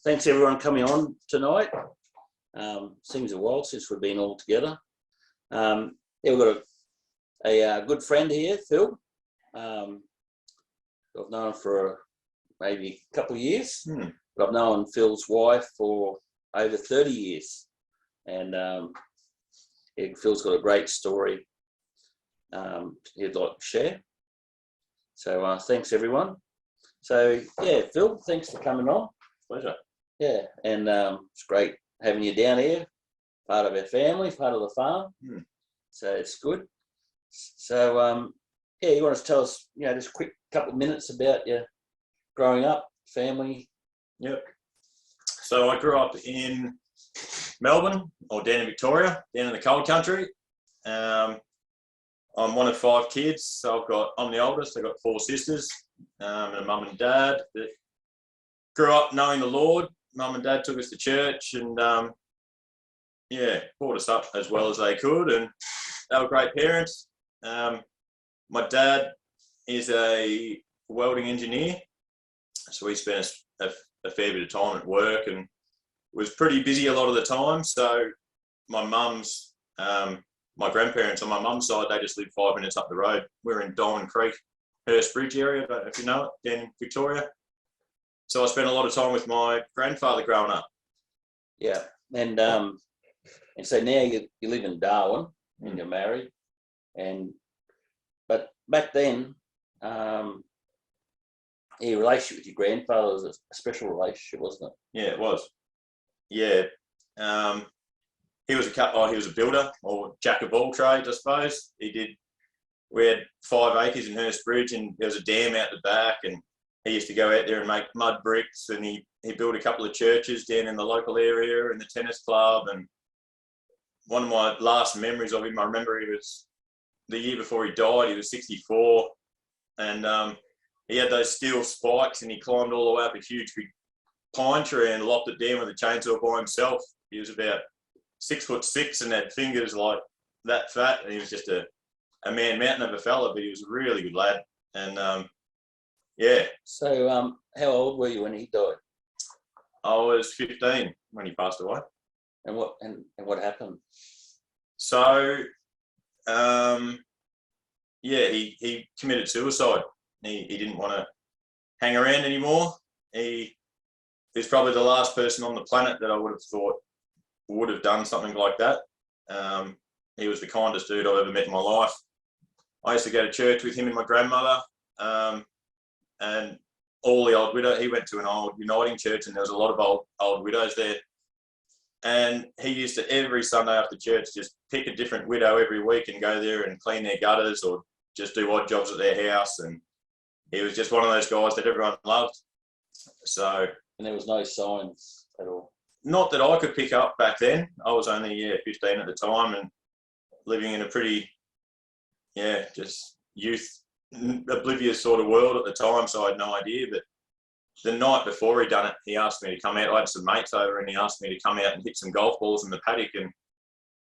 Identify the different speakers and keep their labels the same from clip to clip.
Speaker 1: thanks everyone coming on tonight. Seems a while since we've been all together. Yeah, we've got a good friend here, Phill. I've known him for maybe a couple of years, but I've known Phil's wife for over 30 years. And yeah, Phil's got a great story he'd like to share. So thanks everyone. So yeah, Phill, thanks for coming on.
Speaker 2: Pleasure.
Speaker 1: Yeah, and it's great having you down here, part of our family, part of the farm. So it's good. So yeah, you want to tell us, just a quick couple of minutes about your growing up, family?
Speaker 2: Yep. So I grew up in Melbourne, or down in Victoria, down in the cold country. I'm one of 5 kids, so I'm the oldest. I've got 4 sisters and a mum and dad that grew up knowing the Lord. Mum and dad took us to church and yeah, brought us up as well as they could, and they were great parents. My dad is a welding engineer, so we spent a fair bit of time at work and was pretty busy a lot of the time. So my mum's, my grandparents on my mum's side, they just lived 5 minutes up the road. We're in Diamond Creek, Hurst Bridge area, I don't know if you know it, down in Victoria. So I spent a lot of time with my grandfather growing up.
Speaker 1: Yeah, and so now you live in Darwin and you're married, but back then, your relationship with your grandfather was a special relationship, wasn't it?
Speaker 2: Yeah, it was. Yeah. He was a builder, or jack of all trades, I suppose. We had 5 acres in Hurst Bridge, and there was a dam out the back, and he used to go out there and make mud bricks, and he built a couple of churches down in the local area and the tennis club. And one of my last memories of him, I remember he was, the year before he died, he was 64, and he had those steel spikes, and he climbed all the way up a huge big pine tree and lopped it down with a chainsaw by himself. He was about 6'6" and had fingers like that fat, and he was just a man mountain of a fella, but he was a really good lad. And yeah.
Speaker 1: So how old were you when he died?
Speaker 2: I was 15 when he passed away.
Speaker 1: And what happened?
Speaker 2: So yeah, he committed suicide. He didn't want to hang around anymore. He was probably the last person on the planet that I would have thought would have done something like that. He was the kindest dude I've ever met in my life. I used to go to church with him and my grandmother, and all the old widows. He went to an old Uniting church, and there was a lot of old widows there. And he used to, every Sunday after church, just pick a different widow every week and go there and clean their gutters or just do odd jobs at their house. And he was just one of those guys that everyone loved. So,
Speaker 1: and there was no signs at all?
Speaker 2: Not that I could pick up back then. I was only 15 at the time and living in a pretty, just youth, oblivious sort of world at the time, so I had no idea. But the night before he done it, he asked me to come out. I had some mates over, and he asked me to come out and hit some golf balls in the paddock. And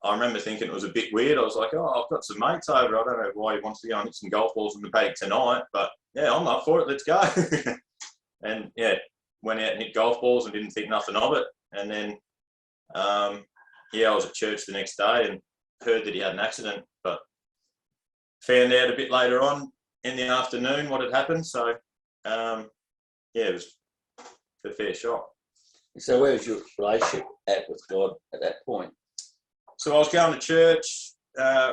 Speaker 2: I remember thinking it was a bit weird. I was like, oh, I've got some mates over. I don't know why he wants to go and hit some golf balls in the paddock tonight, but yeah, I'm up for it. Let's go. And yeah, went out and hit golf balls and didn't think nothing of it. And then, I was at church the next day and heard that he had an accident, but found out a bit later on in the afternoon what had happened. So, it was a fair shock.
Speaker 1: So where was your relationship at with God at that point?
Speaker 2: So I was going to church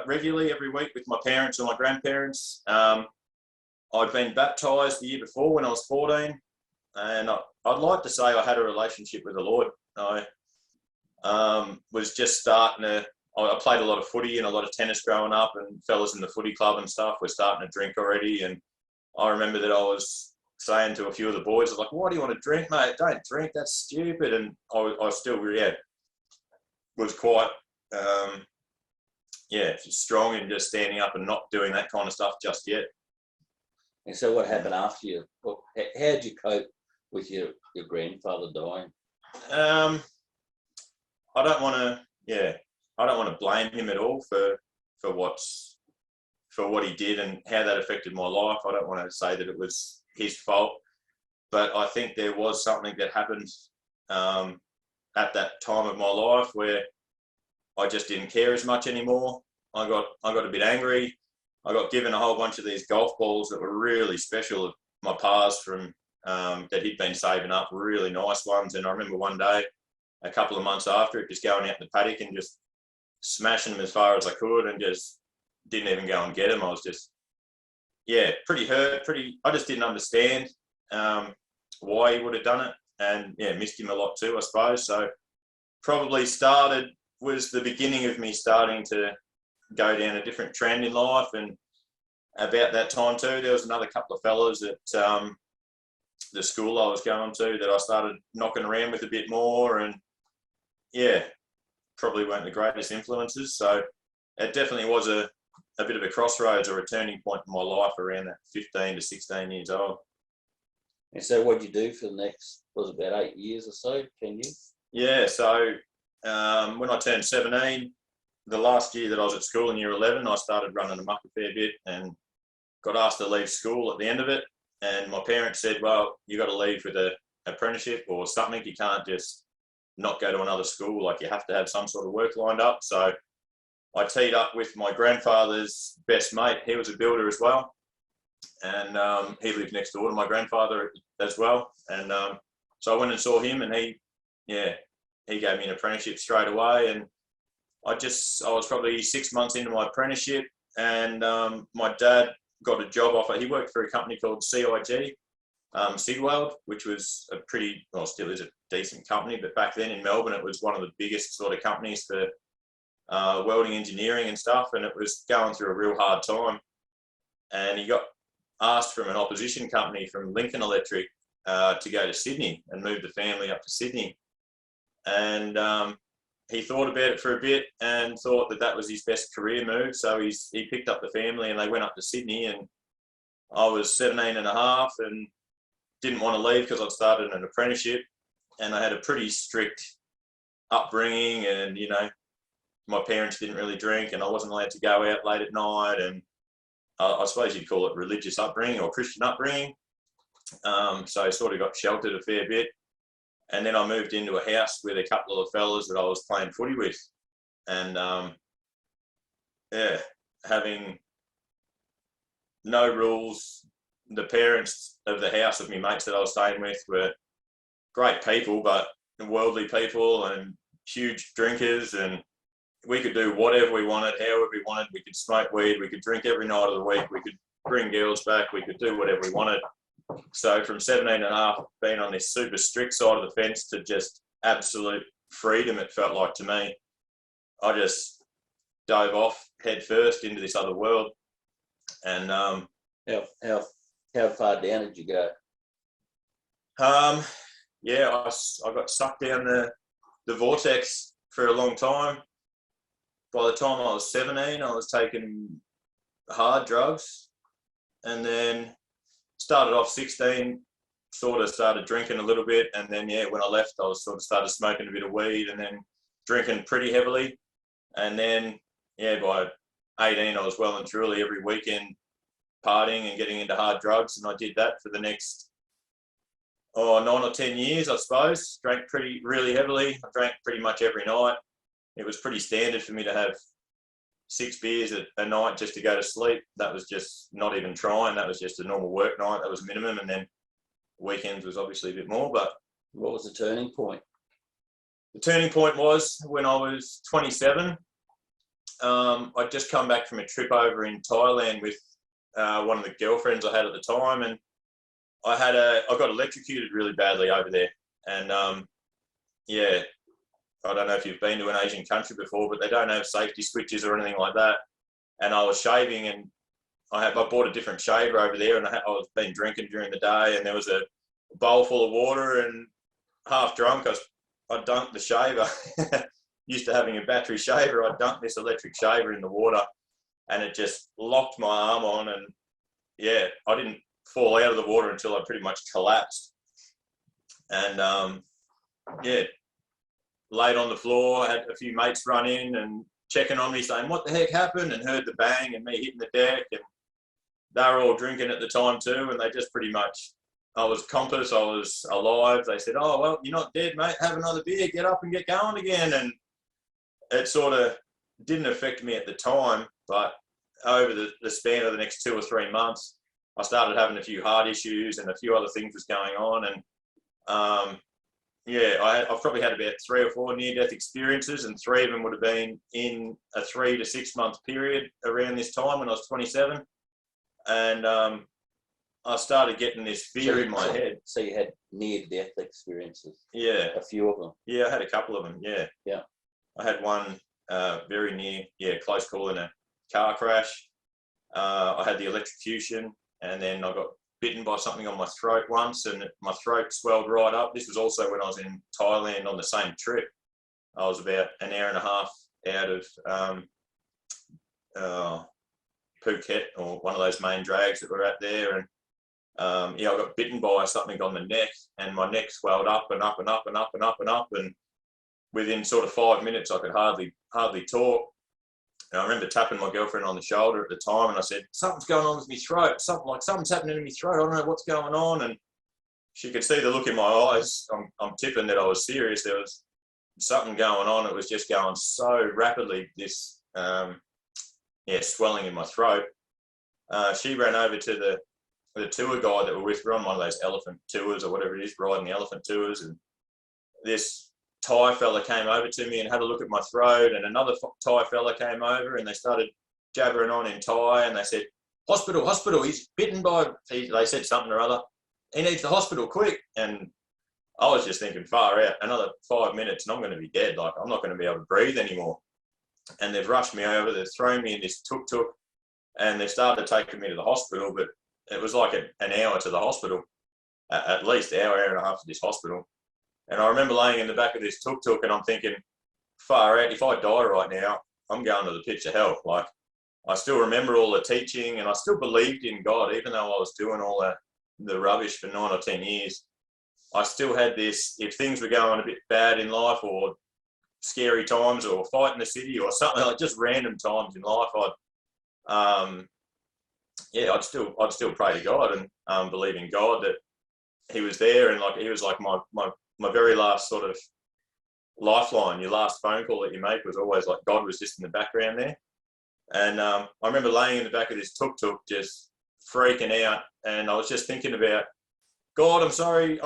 Speaker 2: regularly every week with my parents and my grandparents. I'd been baptised the year before when I was 14, and I'd like to say I had a relationship with the Lord. I was just starting to, I played a lot of footy and a lot of tennis growing up, and fellas in the footy club and stuff were starting to drink already. And I remember that I was saying to a few of the boys, I was like, why do you want to drink, mate? Don't drink, that's stupid. And I still, was quite, strong in just standing up and not doing that kind of stuff just yet.
Speaker 1: And so what happened after you? How did you cope with your grandfather dying?
Speaker 2: I don't want to blame him at all for what he did and how that affected my life. I don't want to say that it was his fault, but I think there was something that happened at that time of my life where I just didn't care as much anymore. I got a bit angry. I got given a whole bunch of these golf balls that were really special. My pa's from that he'd been saving up, really nice ones. And I remember one day, a couple of months after it, just going out in the paddock and just smashing them as far as I could, and just didn't even go and get them. I was just, pretty hurt. I just didn't understand why he would have done it, and missed him a lot too, I suppose. So probably was the beginning of me starting to go down a different trend in life. And about that time too, there was another couple of fellas at the school I was going to that I started knocking around with a bit more, and probably weren't the greatest influences. So it definitely was a bit of a crossroads or a turning point in my life around that 15 to 16 years old.
Speaker 1: And so what did you do for the next, was it about 8 years or so, 10 years?
Speaker 2: Yeah, so when I turned 17, the last year that I was at school in year 11, I started running amok a fair bit and got asked to leave school at the end of it. And my parents said, well, you got to leave with an apprenticeship or something. You can't just not go to another school. Like, you have to have some sort of work lined up. So I teed up with my grandfather's best mate. He was a builder as well. And he lived next door to my grandfather as well. And so I went and saw him, and he gave me an apprenticeship straight away. And I was probably 6 months into my apprenticeship, and my dad got a job offer. He worked for a company called CIG, Sigweld, which was still is a decent company, but back then in Melbourne, it was one of the biggest sort of companies for welding engineering and stuff, and it was going through a real hard time. And he got asked from an opposition company, from Lincoln Electric, to go to Sydney and move the family up to Sydney. And he thought about it for a bit and thought that was his best career move. So he picked up the family and they went up to Sydney, and I was 17 and a half and didn't want to leave because I'd started an apprenticeship, and I had a pretty strict upbringing, and, my parents didn't really drink, and I wasn't allowed to go out late at night, and I suppose you'd call it religious upbringing or Christian upbringing. So I sort of got sheltered a fair bit. And then I moved into a house with a couple of fellas that I was playing footy with. And, having no rules. The parents of the house of my mates that I was staying with were great people, but worldly people and huge drinkers. And we could do whatever we wanted, however we wanted. We could smoke weed. We could drink every night of the week. We could bring girls back. We could do whatever we wanted. So from 17 and a half, being on this super strict side of the fence to just absolute freedom, it felt like to me. I just dove off head first into this other world. And
Speaker 1: how far down did you go?
Speaker 2: I got sucked down the vortex for a long time. By the time I was 17, I was taking hard drugs, and then started off 16, sort of started drinking a little bit, and then when I left, I was sort of started smoking a bit of weed, and then drinking pretty heavily, and then by 18, I was well and truly every weekend partying and getting into hard drugs, and I did that for the next 9 or 10 years, I suppose. Drank really heavily. I drank pretty much every night. It was pretty standard for me to have 6 beers a night just to go to sleep. That was just not even trying. That was just a normal work night. That was minimum. And then weekends was obviously a bit more. But
Speaker 1: what was the turning point?
Speaker 2: The turning point was when I was 27. I'd just come back from a trip over in Thailand with one of the girlfriends I had at the time. And I got electrocuted really badly over there. And I don't know if you've been to an Asian country before, but they don't have safety switches or anything like that. And I was shaving, and I bought a different shaver over there, and I was been drinking during the day, and there was a bowl full of water, and half drunk, I dunked the shaver. Used to having a battery shaver, I dunked this electric shaver in the water, and it just locked my arm on, and I didn't fall out of the water until I pretty much collapsed. And laid on the floor, had a few mates run in and checking on me saying, what the heck happened? And heard the bang and me hitting the deck. And they were all drinking at the time too. And they just pretty much, I was compass, I was alive. They said, "Oh, well, you're not dead, mate. Have another beer, get up and get going again." And it sort of didn't affect me at the time, but over the span of the next 2 or 3 months, I started having a few heart issues and a few other things was going on. And I've probably had about 3 or 4 near-death experiences, and 3 of them would have been in a 3 to 6 month period around this time when I was 27. And I started getting this fear in my head.
Speaker 1: So you had near-death experiences?
Speaker 2: Yeah.
Speaker 1: A few of them?
Speaker 2: Yeah, I had a couple of them, yeah.
Speaker 1: Yeah.
Speaker 2: I had one very near, close call in a car crash. I had the electrocution, and then I got bitten by something on my throat once, and my throat swelled right up. This was also when I was in Thailand on the same trip. I was about an hour and a half out of Phuket, or one of those main drags that were out there, and I got bitten by something on the neck, and my neck swelled up and up and up and up and up and up, and within sort of 5 minutes I could hardly talk. And I remember tapping my girlfriend on the shoulder at the time, and I said, "Something's going on with my throat. Something's happening in my throat. I don't know what's going on." And she could see the look in my eyes. I'm tipping that I was serious. There was something going on. It was just going so rapidly, this swelling in my throat. She ran over to the tour guide that were with her on one of those elephant tours or whatever it is, riding the elephant tours, and this Thai fella came over to me and had a look at my throat, and another Thai fella came over and they started jabbering on in Thai, and they said, hospital, he's bitten by, they said something or other, he needs the hospital quick. And I was just thinking, far out, another 5 minutes and I'm going to be dead, like I'm not going to be able to breathe anymore. And they've rushed me over, they've thrown me in this tuk-tuk, and they started taking me to the hospital, but it was like an hour to the hospital, at least hour and a half to this hospital. And I remember laying in the back of this tuk-tuk and I'm thinking, far out, if I die right now, I'm going to the pits of hell. Like, I still remember all the teaching and I still believed in God, even though I was doing all the rubbish for 9 or 10 years. I still had this, if things were going a bit bad in life, or scary times, or fight in the city or something, like just random times in life, I'd still pray to God and believe in God that he was there, and like he was like my very last sort of lifeline. Your last phone call that you make was always like God was just in the background there. And I remember laying in the back of this tuk-tuk just freaking out, and I was just thinking about, God, I'm sorry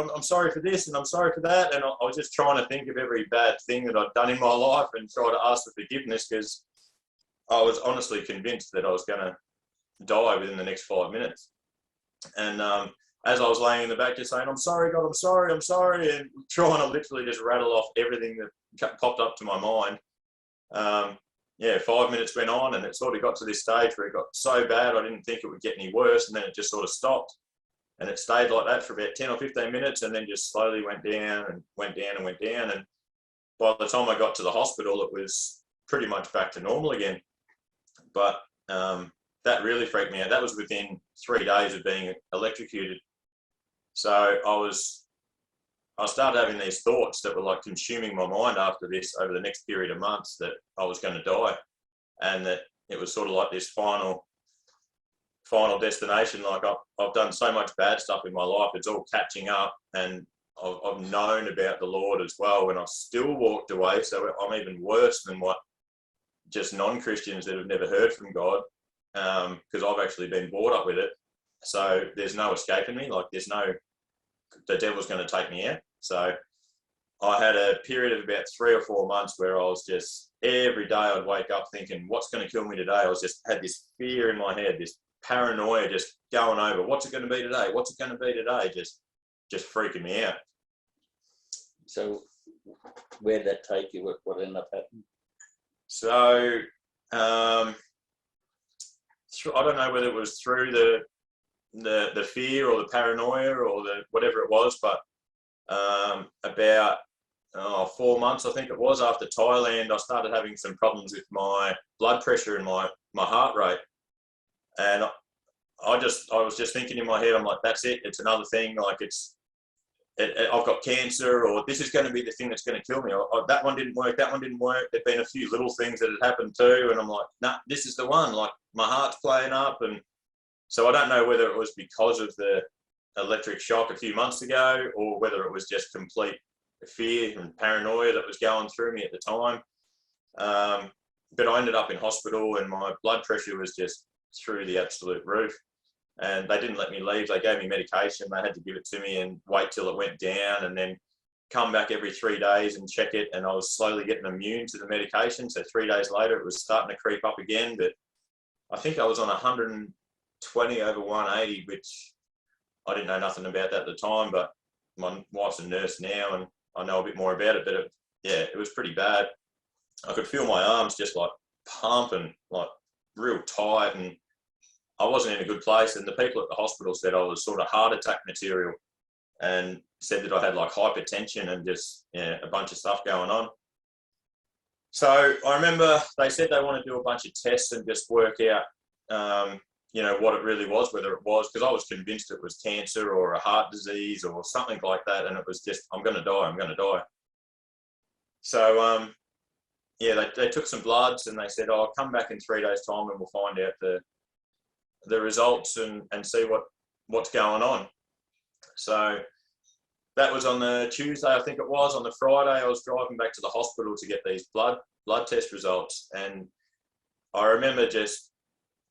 Speaker 2: for this and I'm sorry for that. And I was just trying to think of every bad thing that I'd done in my life and try to ask for forgiveness, because I was honestly convinced that I was going to die within the next 5 minutes. And as I was laying in the back just saying, I'm sorry, God, I'm sorry, and trying to literally just rattle off everything that popped up to my mind. 5 minutes went on, and it sort of got to this stage where it got so bad I didn't think it would get any worse, and then it just sort of stopped. And it stayed like that for about 10 or 15 minutes, and then just slowly went down and went down and went down. And by the time I got to the hospital, it was pretty much back to normal again. But that really freaked me out. That was within 3 days of being electrocuted. So I started having these thoughts that were like consuming my mind after this over the next period of months, that I was going to die, and that it was sort of like this final destination. Like I've done so much bad stuff in my life, it's all catching up, and I've known about the Lord as well, and I still walked away. So I'm even worse than what just non-Christians that have never heard from God, because I've actually been brought up with it. So there's no escaping me. Like the devil's going to take me out. So I had a period of about 3 or 4 months where I was just, every day I'd wake up thinking, what's going to kill me today? I was just had this fear in my head, this paranoia just going over, what's it going to be today? What's it going to be today? Just freaking me out.
Speaker 1: So where did that take you? What ended up happening?
Speaker 2: So I don't know whether it was through the fear or the paranoia or the whatever it was, but about 4 months, I think it was, after Thailand, I started having some problems with my blood pressure and my heart rate. And I was just thinking in my head, I'm like, that's it. It's another thing. Like I've got cancer, or this is going to be the thing that's going to kill me. Or that one didn't work. That one didn't work. There'd been a few little things that had happened too. And I'm like, nah, this is the one. Like my heart's playing up. And so I don't know whether it was because of the electric shock a few months ago, or whether it was just complete fear and paranoia that was going through me at the time. But I ended up in hospital and my blood pressure was just through the absolute roof. And they didn't let me leave. They gave me medication. They had to give it to me and wait till it went down and then come back every 3 days and check it. And I was slowly getting immune to the medication. So 3 days later, it was starting to creep up again. But I think I was on 120 over 180, which I didn't know nothing about that at the time. But my wife's a nurse now and I know a bit more about it. But it was pretty bad. I could feel my arms just like pumping, like real tight, and I wasn't in a good place. And the people at the hospital said I was sort of heart attack material and said that I had like hypertension and just a bunch of stuff going on. So I remember they said they want to do a bunch of tests and just work out, what it really was, whether it was, because I was convinced it was cancer or a heart disease or something like that. And it was just, I'm going to die. So, they took some bloods and they said, I'll come back in 3 days' time and we'll find out the results and see what's going on. So that was on the Tuesday, I think it was. On the Friday, I was driving back to the hospital to get these blood test results. And I remember just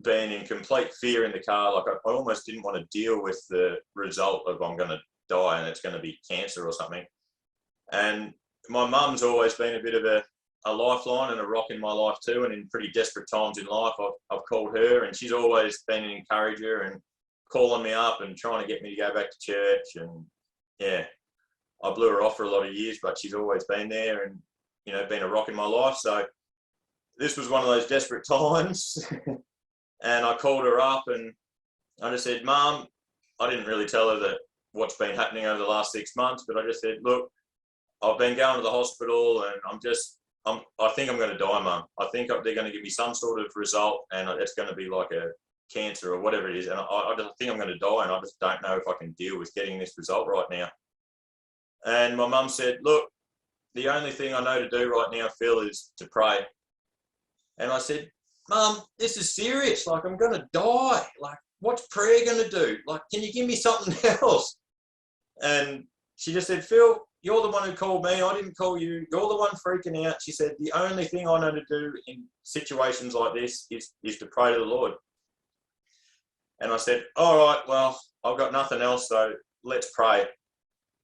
Speaker 2: being in complete fear in the car. Like I almost didn't want to deal with the result of I'm going to die and it's going to be cancer or something. And my mum's always been a bit of a lifeline and a rock in my life too, and in pretty desperate times in life I've called her, and she's always been an encourager and calling me up and trying to get me to go back to church. And I blew her off for a lot of years, but she's always been there and been a rock in my life. So this was one of those desperate times and I called her up and I just said, Mum, I didn't really tell her that what's been happening over the last 6 months, but I just said, look, I've been going to the hospital and I think I'm going to die, Mum. I think they're going to give me some sort of result and it's going to be like a cancer or whatever it is. And I just think I'm going to die and I just don't know if I can deal with getting this result right now. And my mum said, look, the only thing I know to do right now, Phill, is to pray. And I said, Mum, this is serious. Like, I'm going to die. Like, what's prayer going to do? Like, can you give me something else? And she just said, Phill, you're the one who called me. I didn't call you. You're the one freaking out. She said, the only thing I know to do in situations like this is to pray to the Lord. And I said, all right, well, I've got nothing else, so let's pray.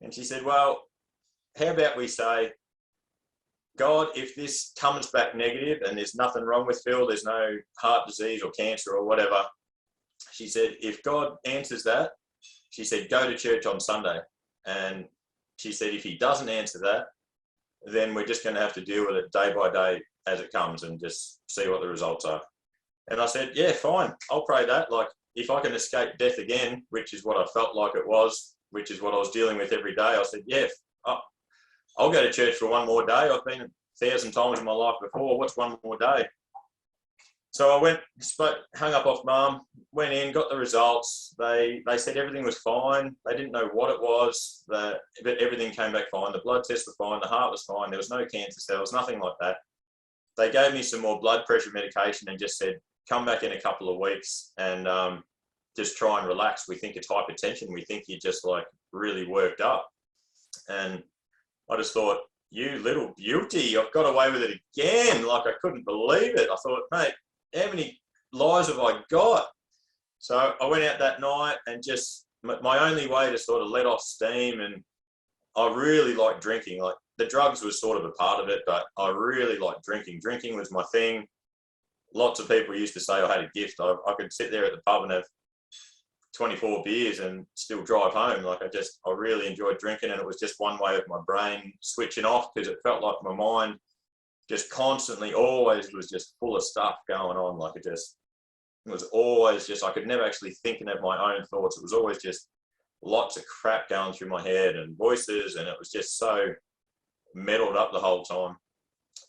Speaker 2: And she said, well, how about we say, God, if this comes back negative and there's nothing wrong with Phill, there's no heart disease or cancer or whatever. She said, if God answers that, she said, go to church on Sunday. And she said, if he doesn't answer that, then we're just going to have to deal with it day by day as it comes and just see what the results are. And I said, yeah, fine. I'll pray that. Like, if I can escape death again, which is what I felt like it was, which is what I was dealing with every day, I said, yeah, I'll go to church for one more day. I've been 1,000 times in my life before. What's one more day? So I went, hung up off Mum, went in, got the results. They said everything was fine. They didn't know what it was, but everything came back fine. The blood tests were fine. The heart was fine. There was no cancer cells, nothing like that. They gave me some more blood pressure medication and just said, come back in a couple of weeks and just try and relax. We think it's hypertension. We think you're just like really worked up. And I just thought, you little beauty, I've got away with it again. Like, I couldn't believe it. I thought, mate, how many lies have I got? So I went out that night and just, my only way to sort of let off steam, and I really liked drinking. Like, the drugs was sort of a part of it, but I really liked drinking. Drinking was my thing. Lots of people used to say I had a gift. I could sit there at the pub and have 24 beers and still drive home. Like, I really enjoyed drinking, and it was just one way of my brain switching off, because it felt like my mind just constantly always was just full of stuff going on. Like, it was always just, I could never actually think and have my own thoughts. It was always just lots of crap going through my head and voices, and it was just so muddled up the whole time.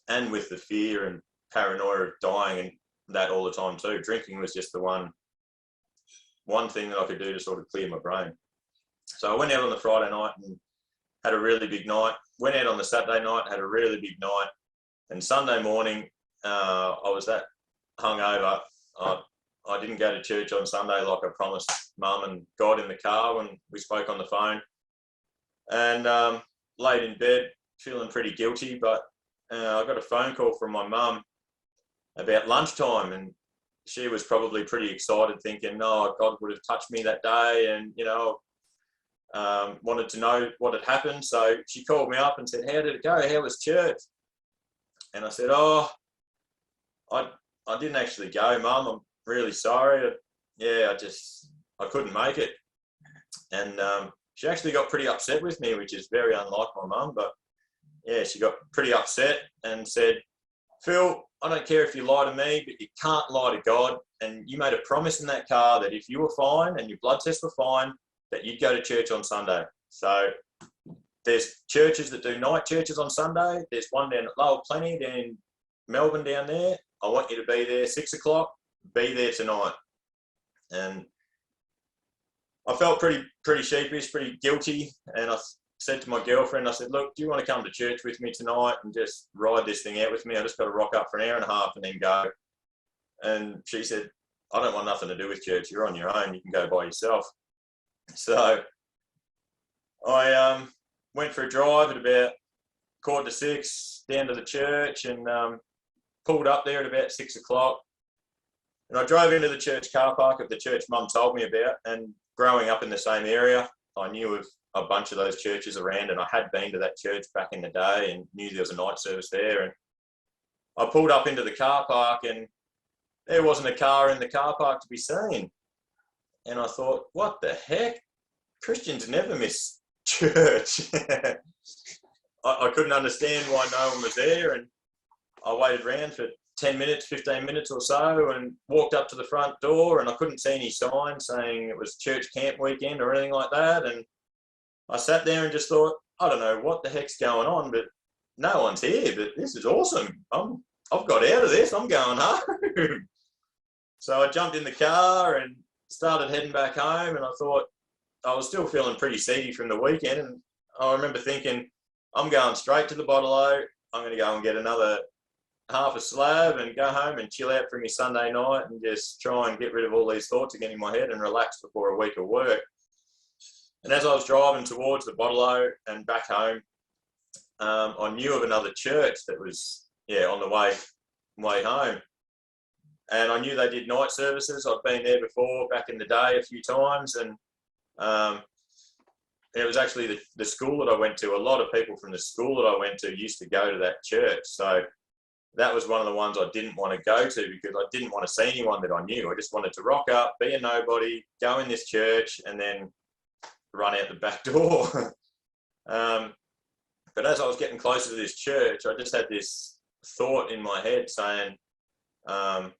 Speaker 2: And with the fear and paranoia of dying and that all the time too, drinking was just the one thing that I could do to sort of clear my brain. So I went out on the Friday night and had a really big night. Went out on the Saturday night, had a really big night. And Sunday morning, I was that hungover. I I didn't go to church on Sunday like I promised Mum and God in the car when we spoke on the phone. And laid in bed, feeling pretty guilty, but I got a phone call from my mum about lunchtime, and she was probably pretty excited, thinking, "Oh, God would have touched me that day," and wanted to know what had happened. So she called me up and said, "How did it go? How was church?" And I said, "Oh, I didn't actually go, Mum. I'm really sorry. I couldn't make it." And she actually got pretty upset with me, which is very unlike my mum. But yeah, she got pretty upset and said, "Phil, I don't care if you lie to me, but you can't lie to God. And you made a promise in that car that if you were fine and your blood tests were fine, that you'd go to church on Sunday. So there's churches that do night churches on Sunday. There's one down at Lower Plenty down in Melbourne down there. I want you to be there 6 o'clock. Be there tonight." And I felt pretty sheepish, pretty guilty. And I said to my girlfriend, I said, "Look, do you want to come to church with me tonight and just ride this thing out with me? I just got to rock up for an hour and a half and then go." And she said, "I don't want nothing to do with church. You're on your own. You can go by yourself." So I went for a drive at about 5:45 down to the church, and pulled up there at about 6 o'clock. And I drove into the church car park of the church Mum told me about. And growing up in the same area, I knew of a bunch of those churches around, and I had been to that church back in the day and knew there was a night service there. And I pulled up into the car park, and there wasn't a car in the car park to be seen. And I thought, what the heck? Christians never miss church. I couldn't understand why no one was there, and I waited around for 10 minutes, 15 minutes or so, and walked up to the front door, and I couldn't see any sign saying it was church camp weekend or anything like that. And I sat there and just thought, I don't know what the heck's going on, but no one's here, but this is awesome. I've got out of this. I'm going home. So I jumped in the car and started heading back home, and I thought, I was still feeling pretty seedy from the weekend. And I remember thinking, I'm going straight to the bottle-o. I'm going to go and get another half a slab and go home and chill out for me Sunday night and just try and get rid of all these thoughts again in my head and relax before a week of work. And as I was driving towards the bottle-o and back home, I knew of another church that was on the way home. And I knew they did night services. I'd been there before back in the day a few times. And it was actually the school that I went to. A lot of people from the school that I went to used to go to that church. So that was one of the ones I didn't want to go to, because I didn't want to see anyone that I knew. I just wanted to rock up, be a nobody, go in this church, and then run out the back door. But as I was getting closer to this church, I just had this thought in my head saying, Mum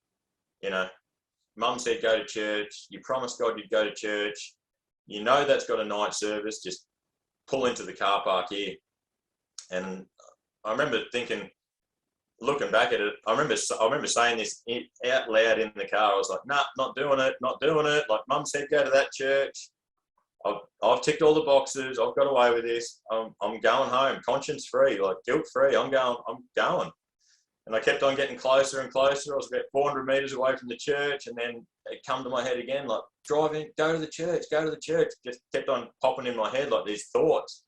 Speaker 2: said go to church. You promised God you'd go to church. You know that's got a night service. Just pull into the car park here. And I remember thinking, looking back at it, I remember saying this out loud in the car. I was like, "Nah, not doing it. Like Mum said, go to that church. I've ticked all the boxes. I've got away with this. I'm going home, conscience free, like guilt free. I'm going." And I kept on getting closer and closer. I was about 400 meters away from the church, and then it come to my head again, like, drive in, go to the church. Just kept on popping in my head like these thoughts.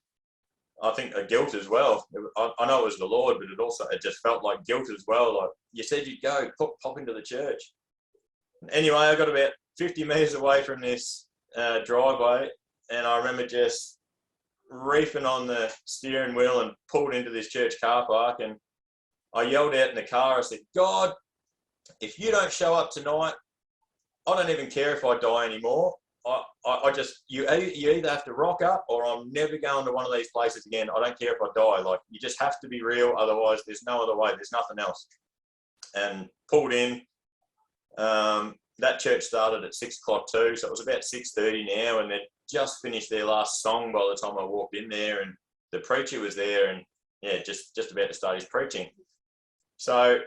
Speaker 2: I think a guilt as well. I know it was the Lord, but it just felt like guilt as well. Like, you said you'd go, pop into the church. Anyway, I got about 50 meters away from this driveway, and I remember just reefing on the steering wheel and pulled into this church car park. And I yelled out in the car, I said, "God, if you don't show up tonight, I don't even care if I die anymore. You either have to rock up, or I'm never going to one of these places again. I don't care if I die. Like, you just have to be real. Otherwise, there's no other way. There's nothing else." And pulled in. That church started at 6 o'clock too. So it was about 6:30 now, and they'd just finished their last song by the time I walked in there, and the preacher was there, and just about to start his preaching. So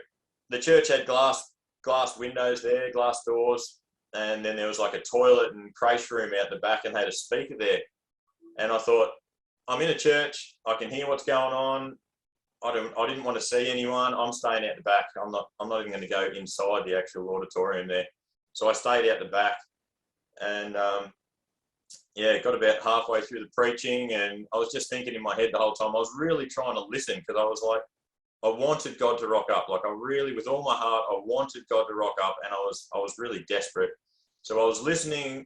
Speaker 2: the church had glass windows there, glass doors, and then there was like a toilet and creche room out the back, and they had a speaker there. And I thought, I'm in a church, I can hear what's going on. I didn't want to see anyone. I'm staying out the back. I'm not even going to go inside the actual auditorium there. So I stayed out the back, and yeah, got about halfway through the preaching, and I was just thinking in my head the whole time. I was really trying to listen, because I was like, I wanted God to rock up. Like, I really, with all my heart, I wanted God to rock up, and I was really desperate. So I was listening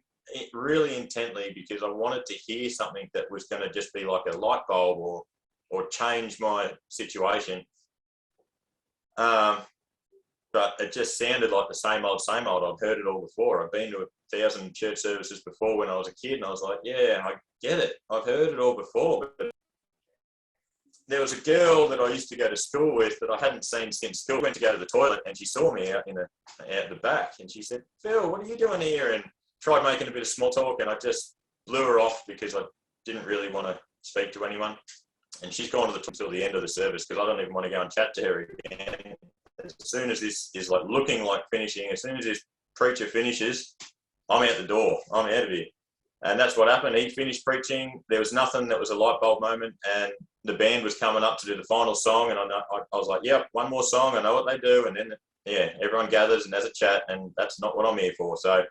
Speaker 2: really intently, because I wanted to hear something that was going to just be like a light bulb or change my situation. But it just sounded like the same old, same old. I've heard it all before. I've been to 1,000 church services before when I was a kid, and I was like, yeah, I get it. I've heard it all before. But there was a girl that I used to go to school with that I hadn't seen since school. I went to go to the toilet, and she saw me out the back, and she said, Phil, what are you doing here? And tried making a bit of small talk, and I just blew her off, because I didn't really want to speak to anyone. And she's gone to the until the end of the service, because I don't even want to go and chat to her again. As soon as this is like looking like finishing, as soon as this preacher finishes, I'm out the door. I'm out of here. And that's what happened. He finished preaching. There was nothing that was a light bulb moment, and the band was coming up to do the final song, and I was like, yep, one more song. I know what they do. And then, yeah, everyone gathers and has a chat, and that's not what I'm here for. So as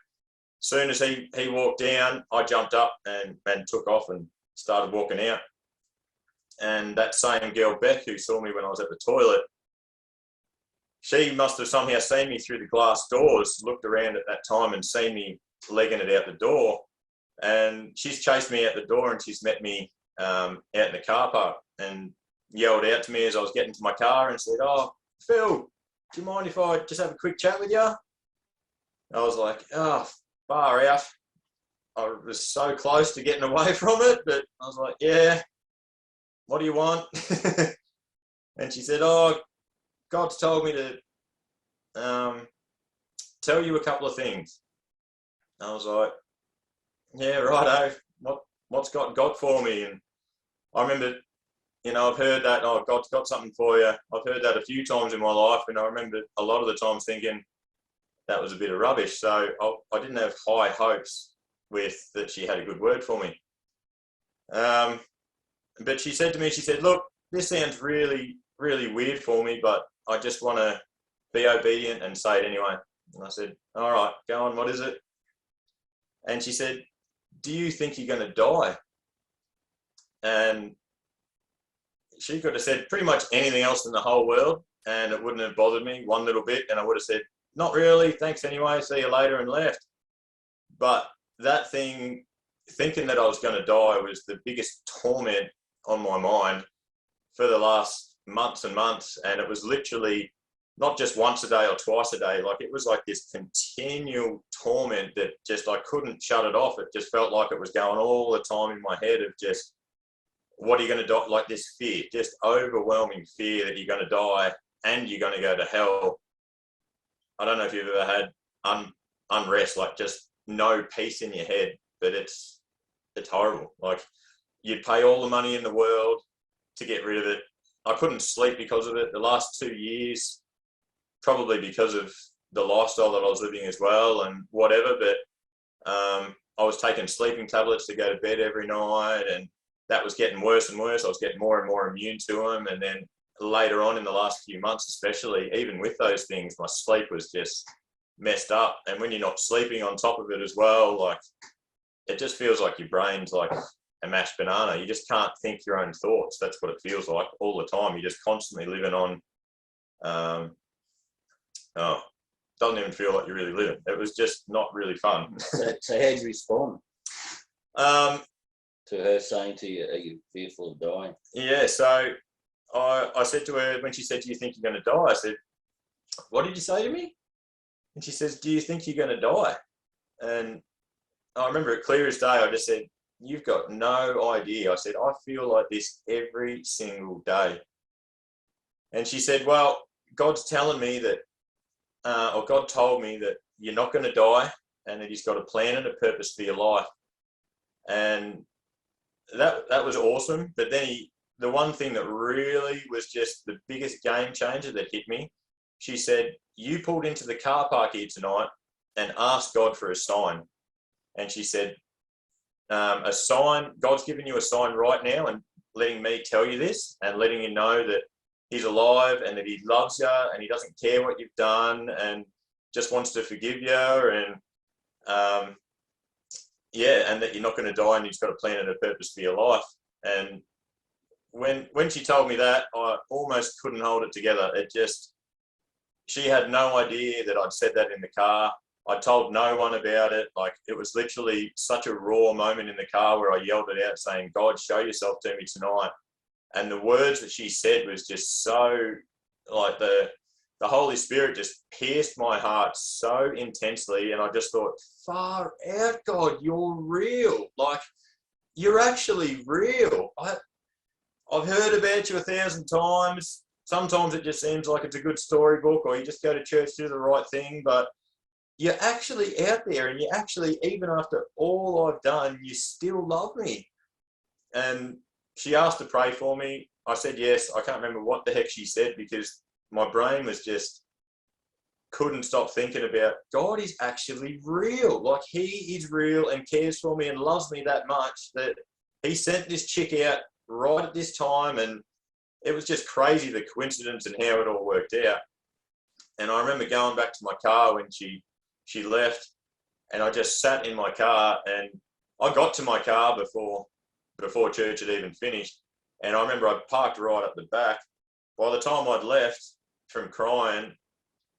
Speaker 2: soon as he walked down, I jumped up and took off and started walking out. And that same girl, Beck, who saw me when I was at the toilet, she must have somehow seen me through the glass doors, looked around at that time and seen me legging it out the door. And she's chased me out the door, and she's met me out in the car park and yelled out to me as I was getting to my car and said, oh, Phil, do you mind if I just have a quick chat with you? I was like, oh, far out. I was so close to getting away from it, but I was like, yeah, what do you want? And she said, oh, God's told me to tell you a couple of things. I was like, yeah, righto. What's God got for me? And I remember, I've heard that, oh, God's got something for you. I've heard that a few times in my life, and I remember a lot of the times thinking that was a bit of rubbish. So I didn't have high hopes with that she had a good word for me. But she said to me, look, this sounds really, really weird for me, but I just want to be obedient and say it anyway. And I said, all right, go on, what is it? And she said, do you think you're going to die? And she could have said pretty much anything else in the whole world, and it wouldn't have bothered me one little bit, and I would have said, not really, thanks anyway, see you later, and left. But that thing, thinking that I was going to die, was the biggest torment on my mind for the last months and months. And it was literally not just once a day or twice a day. Like, it was like this continual torment that just, I couldn't shut it off. It just felt like it was going all the time in my head of just, what are you going to die? Like, this fear, just overwhelming fear that you're going to die and you're going to go to hell. I don't know if you've ever had unrest, like just no peace in your head, but it's horrible. Like, you'd pay all the money in the world to get rid of it. I couldn't sleep because of it. The last 2 years, probably because of the lifestyle that I was living as well and whatever, but I was taking sleeping tablets to go to bed every night, and that was getting worse and worse. I was getting more and more immune to them. And then later on in the last few months, especially, even with those things, my sleep was just messed up. And when you're not sleeping on top of it as well, like, it just feels like your brain's like a mashed banana. You just can't think your own thoughts. That's what it feels like all the time. You're just constantly living on, doesn't even feel like you're really living. It was just not really fun.
Speaker 1: So how did you respond to her saying to you, are you fearful of dying?
Speaker 2: Yeah, so I said to her, when she said, do you think you're going to die? I said, what did you say to me? And she says, do you think you're going to die? And I remember it clear as day. I just said, you've got no idea. I said, I feel like this every single day. And she said, well, God's telling me that, or God told me that you're not going to die, and that he's got a plan and a purpose for your life. And that was awesome. But then the one thing that really was just the biggest game changer that hit me, she said, you pulled into the car park here tonight and asked God for a sign. And she said, a sign, God's given you a sign right now and letting me tell you this and letting you know that he's alive and that he loves you and he doesn't care what you've done. And just wants to forgive you, and and that you're not going to die and you've got a plan and a purpose for your life. And when she told me that, I almost couldn't hold it together. She had no idea that I'd said that in the car. I told no one about it. Like, it was literally such a raw moment in the car where I yelled it out saying, God, show yourself to me tonight. And the words that she said was just so, like, the Holy Spirit just pierced my heart so intensely. And I just thought, far out, God, you're real. Like, you're actually real. I've heard about you 1,000 times. Sometimes it just seems like it's a good storybook, or you just go to church, do the right thing, but you're actually out there, and you actually, even after all I've done, you still love me. And she asked to pray for me. I said yes. I can't remember what the heck she said, because my brain was just, couldn't stop thinking about, God is actually real. Like, he is real and cares for me and loves me that much that he sent this chick out right at this time. And it was just crazy, the coincidence and how it all worked out. And I remember going back to my car when she left, and I just sat in my car, and I got to my car before church had even finished. And I remember I parked right up the back. By the time I'd left from crying,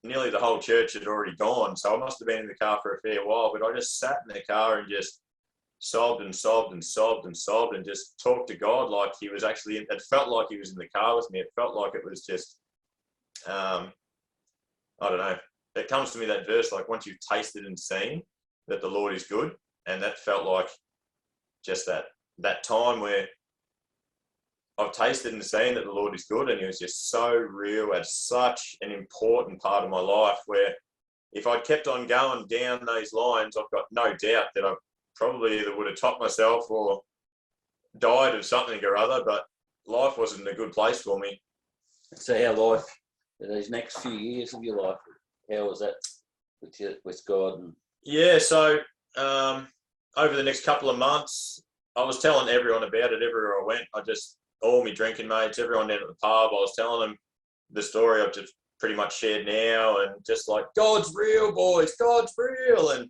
Speaker 2: nearly the whole church had already gone. So I must have been in the car for a fair while, but I just sat in the car and just sobbed and sobbed and sobbed and sobbed and just talked to God like he was actually in. It felt like he was in the car with me. It felt like it was just, I don't know. It comes to me, that verse, like, once you've tasted and seen that the Lord is good. And that felt like just that time where I've tasted and seen that the Lord is good, and he was just so real, at such an important part of my life, where if I'd kept on going down those lines, I've got no doubt that I probably either would have topped myself or died of something or other, but life wasn't a good place for me.
Speaker 1: So how life, these next few years of your life, how was that with God? And
Speaker 2: yeah, so over the next couple of months, I was telling everyone about it everywhere I went. All my drinking mates, everyone down at the pub, I was telling them the story I've just pretty much shared now, and just like, God's real, boys, God's real. And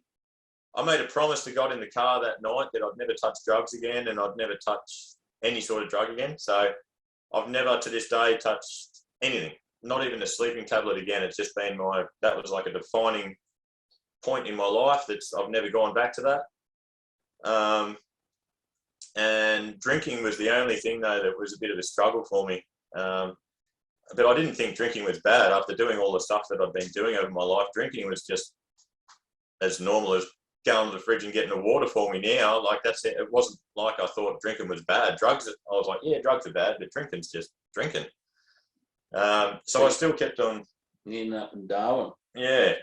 Speaker 2: I made a promise to God in the car that night that I'd never touch drugs again, and I'd never touch any sort of drug again. So I've never to this day touched anything, not even a sleeping tablet again. It's just been that was like a defining point in my life. I've never gone back to that. And drinking was the only thing, though, that was a bit of a struggle for me. But I didn't think drinking was bad. After doing all the stuff that I've been doing over my life, drinking was just as normal as going to the fridge and getting a water for me now. Like, that's it. It wasn't like I thought drinking was bad. Drugs, I was like, yeah, drugs are bad, but drinking's just drinking. So I still kept on.
Speaker 1: you end up in Darwin.
Speaker 2: Yeah.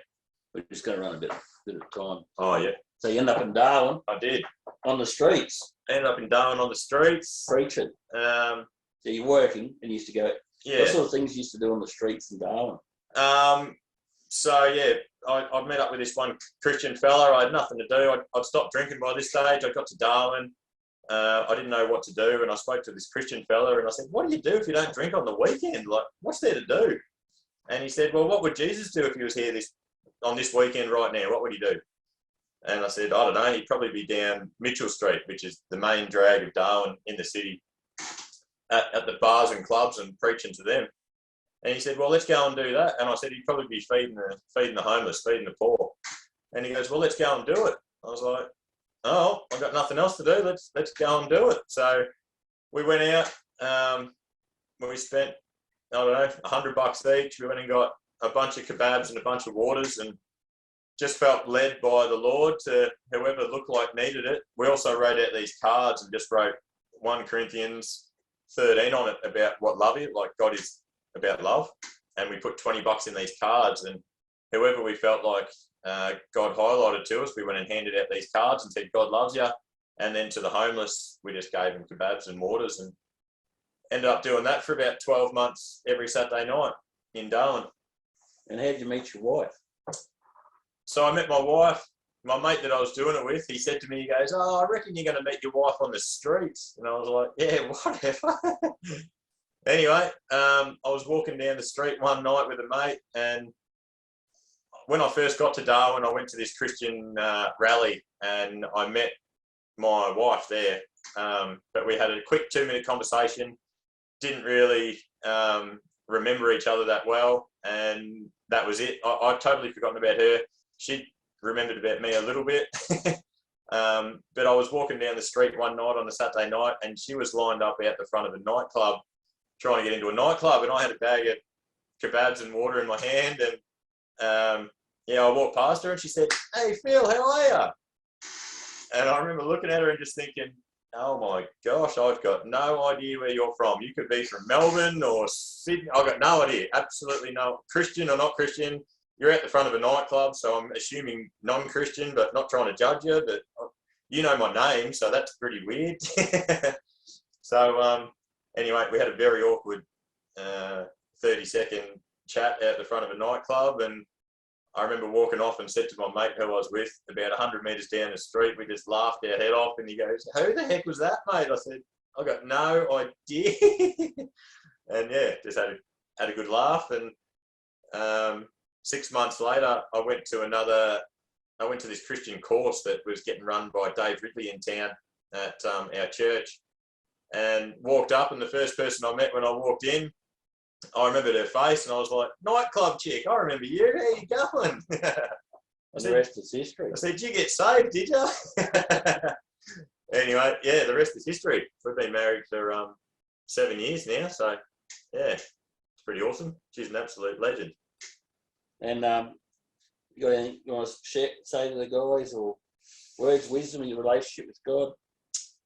Speaker 1: We're just going to run a bit of time.
Speaker 2: Oh, yeah.
Speaker 1: So you end up in Darwin.
Speaker 2: I did.
Speaker 1: On the streets.
Speaker 2: Ended up in Darwin on the streets.
Speaker 1: Preaching. So you're working and you used to go.
Speaker 2: Yeah.
Speaker 1: What sort of things you used to do on the streets in Darwin?
Speaker 2: So, yeah, I'd met up with this one Christian fella. I had nothing to do. I'd stopped drinking by this stage. I got to Darwin. I didn't know what to do. And I spoke to this Christian fella and I said, what do you do if you don't drink on the weekend? Like, what's there to do? And he said, well, what would Jesus do if he was here on this weekend right now? What would he do? And I said, I don't know. He'd probably be down Mitchell Street, which is the main drag of Darwin in the city, at the bars and clubs and preaching to them. And he said, well, let's go and do that. And I said, he'd probably be feeding the homeless, feeding the poor. And he goes, well, let's go and do it. I was like, oh, I've got nothing else to do. Let's go and do it. So we went out. We spent, I don't know, $100 each. We went and got a bunch of kebabs and a bunch of waters, and just felt led by the Lord to whoever looked like needed it. We also wrote out these cards and just wrote 1 Corinthians 13 on it about what love is, like God is about love. And we put $20 in these cards, and whoever we felt like God highlighted to us, we went and handed out these cards and said, God loves you. And then to the homeless, we just gave them kebabs and waters, and ended up doing that for about 12 months every Saturday night in Darwin.
Speaker 1: And how did you meet your wife?
Speaker 2: So I met my wife, my mate that I was doing it with. He said to me, he goes, oh, I reckon you're going to meet your wife on the streets. And I was like, yeah, whatever. Anyway, I was walking down the street one night with a mate, and when I first got to Darwin, I went to this Christian rally, and I met my wife there. But we had a quick 2-minute conversation. Didn't really remember each other that well, and that was it. I'd totally forgotten about her. She'd remembered about me a little bit. But I was walking down the street one night on a Saturday night, and she was lined up out the front of a nightclub, trying to get into a nightclub, and I had a bag of kebabs and water in my hand, and I walked past her, and she said, "Hey Phil, how are you?" And I remember looking at her and just thinking, oh my gosh, I've got no idea where you're from. You could be from Melbourne or Sydney. I've got no idea. Absolutely no. Christian or not Christian. You're at the front of a nightclub, so I'm assuming non-Christian, but not trying to judge you. But you know my name, so that's pretty weird. So anyway, we had a very awkward 30-second chat out the front of a nightclub, and I remember walking off and said to my mate who I was with, about 100 metres down the street, we just laughed our head off, and he goes, "Who the heck was that, mate?" I said, "I got no idea." And yeah, just had a good laugh. And 6 months later, I went to this Christian course that was getting run by Dave Ridley in town at our church, and walked up, and the first person I met when I walked in, I remembered her face, and I was like, "Nightclub chick, I remember you. How you going?"
Speaker 1: And the rest is history.
Speaker 2: I said, "Did you get saved, did you?" Anyway, yeah, the rest is history. We've been married for 7 years now, so yeah, it's pretty awesome. She's an absolute legend.
Speaker 1: And you got anything you want to say to the guys, or words of wisdom in your relationship with God?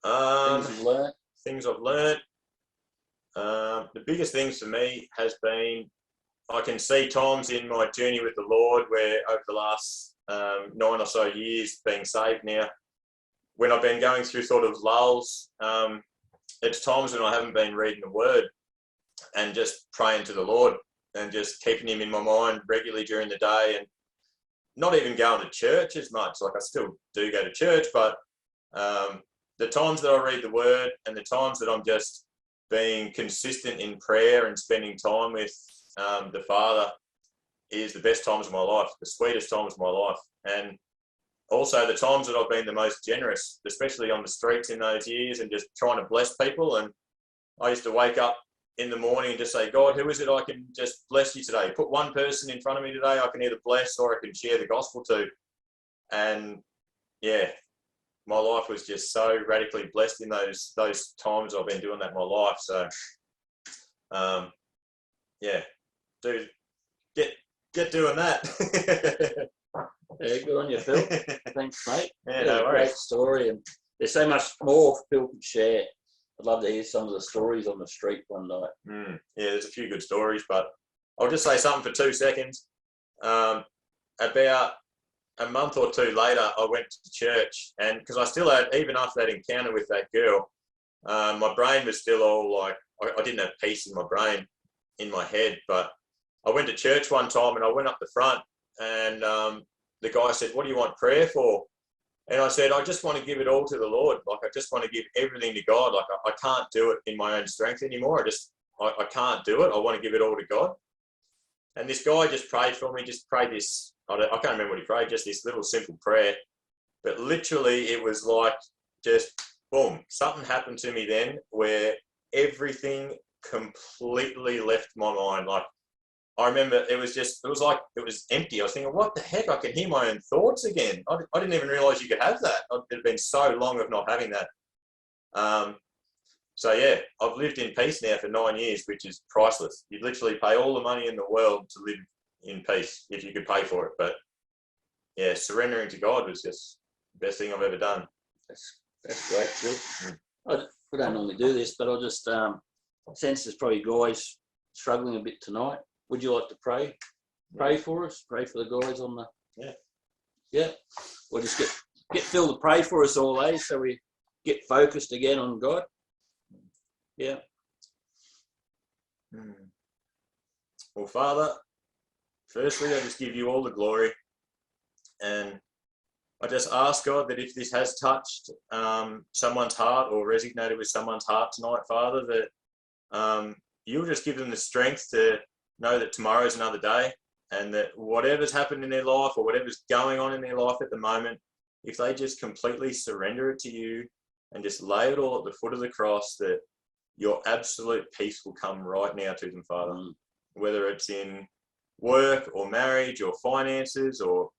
Speaker 1: Things you've learned?
Speaker 2: Things I've learned. The biggest things for me has been, I can see times in my journey with the Lord where over the last 9 or so years being saved now, when I've been going through sort of lulls, it's times when I haven't been reading the Word and just praying to the Lord and just keeping Him in my mind regularly during the day, and not even going to church as much. Like, I still do go to church, but the times that I read the Word and the times that I'm just being consistent in prayer and spending time with the Father is the best times of my life, the sweetest times of my life. And also the times that I've been the most generous, especially on the streets in those years and just trying to bless people. And I used to wake up in the morning and just say, "God, who is it I can just bless you today? Put one person in front of me today I can either bless or I can share the gospel to." And yeah, my life was just so radically blessed in those times I've been doing that in my life. So yeah, dude, get doing that.
Speaker 1: Yeah, good on you, Phil. Thanks, mate.
Speaker 2: Yeah, no worries.
Speaker 1: Great story, and there's so much more Phil could share. I'd love to hear some of the stories on the street one night.
Speaker 2: Yeah, there's a few good stories, but I'll just say something for 2 seconds. About a month or two later, I went to church, and because I still had, even after that encounter with that girl, my brain was still all like, I didn't have peace in my brain, in my head. But I went to church one time, and I went up the front, and the guy said, "What do you want prayer for?" And I said, "I just want to give it all to the Lord. Like, I just want to give everything to God. Like, I can't do it in my own strength anymore. I can't do it. I want to give it all to God." And this guy just prayed for me, just prayed this, I can't remember what he prayed, just this little simple prayer. But literally it was like, just boom, something happened to me then where everything completely left my mind. Like, I remember it was empty. I was thinking, what the heck? I can hear my own thoughts again. I didn't even realise you could have that. It had been so long of not having that. So yeah, I've lived in peace now for 9 years, which is priceless. You'd literally pay all the money in the world to live in peace if you could pay for it. But yeah, surrendering to God was just the best thing I've ever done.
Speaker 1: That's great, Phil. We don't normally do this, but I'll just sense there's probably guys struggling a bit tonight. Would you like to pray? Pray for us. Pray for the guys on the. Yeah. We'll just get Phil to pray for us all, so we get focused again on God. Yeah.
Speaker 2: Well, Father, firstly, I just give you all the glory, and I just ask, God, that if this has touched someone's heart or resonated with someone's heart tonight, Father, that you'll just give them the strength to know that tomorrow is another day, and that whatever's happened in their life or whatever's going on in their life at the moment, if they just completely surrender it to you and just lay it all at the foot of the cross, that your absolute peace will come right now to them, Father. Whether it's in work or marriage or finances or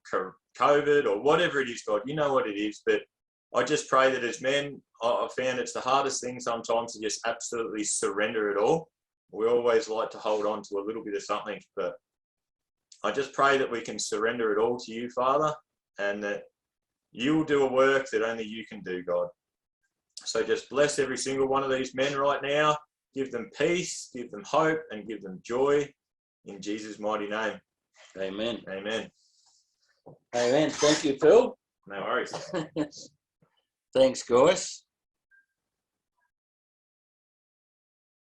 Speaker 2: COVID or whatever it is, God, you know what it is. But I just pray that as men, I've found it's the hardest thing sometimes to just absolutely surrender it all. We always like to hold on to a little bit of something, but I just pray that we can surrender it all to you, Father, and that you will do a work that only you can do, God. So just bless every single one of these men right now. Give them peace, give them hope, and give them joy in Jesus' mighty name.
Speaker 1: Amen.
Speaker 2: Amen.
Speaker 1: Amen. Thank you, Phill.
Speaker 2: No worries.
Speaker 1: Thanks, guys.